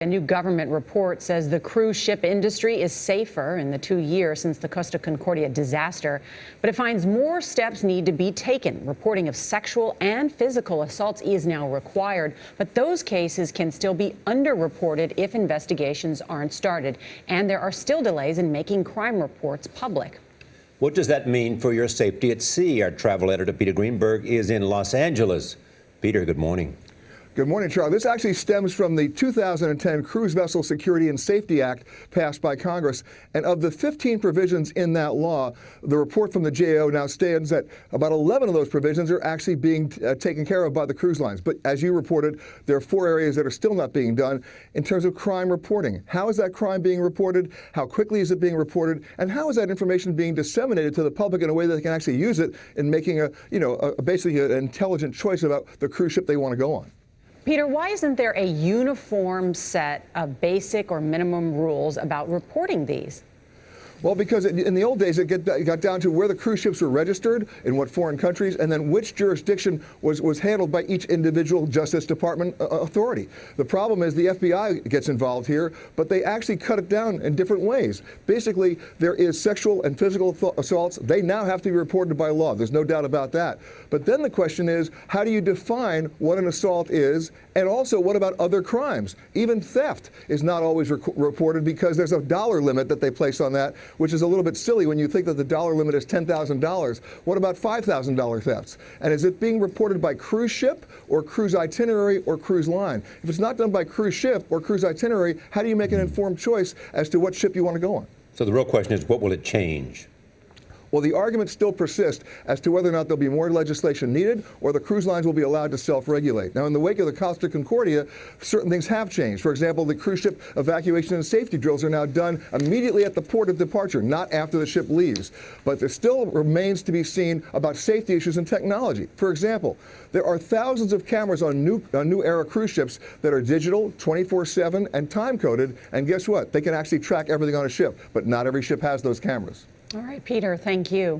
A new government report says the cruise ship industry is safer in the 2 years since the Costa Concordia disaster, but it finds more steps need to be taken. Reporting of sexual and physical assaults is now required, but those cases can still be underreported if investigations aren't started, and there are still delays in making crime reports public. What does that mean for your safety at sea? Our travel editor, Peter Greenberg, is in Los Angeles. Peter, good morning. Good morning, Charles. This actually stems from the 2010 Cruise Vessel Security and Safety Act passed by Congress. And of the 15 provisions in that law, the report from the GAO now stands that about 11 of those provisions are actually being taken care of by the cruise lines. But as you reported, there are 4 areas that are still not being done in terms of crime reporting. How is that crime being reported? How quickly is it being reported? And how is that information being disseminated to the public in a way that they can actually use it in making basically an intelligent choice about the cruise ship they want to go on? Peter, why isn't there a uniform set of basic or minimum rules about reporting these? Well, because in the old days, it got down to where the cruise ships were registered, in what foreign countries, and then which jurisdiction was handled by each individual Justice Department authority. The problem is the FBI gets involved here, but they actually cut it down in different ways. Basically, there is sexual and physical assaults. They now have to be reported by law. There's no doubt about that. But then the question is, how do you define what an assault is? And also, what about other crimes? Even theft is not always reported because there's a dollar limit that they place on that, which is a little bit silly when you think that the dollar limit is $10,000. What about $5,000 thefts? And is it being reported by cruise ship or cruise itinerary or cruise line? If it's not done by cruise ship or cruise itinerary, how do you make an informed choice as to what ship you want to go on? So the real question is, what will it change? Well, the arguments still persist as to whether or not there'll be more legislation needed or the cruise lines will be allowed to self-regulate. Now, in the wake of the Costa Concordia, certain things have changed. For example, the cruise ship evacuation and safety drills are now done immediately at the port of departure, not after the ship leaves. But there still remains to be seen about safety issues and technology. For example, there are thousands of cameras on new era cruise ships that are digital, 24/7, and time-coded. And guess what? They can actually track everything on a ship, but not every ship has those cameras. All right, Peter, thank you.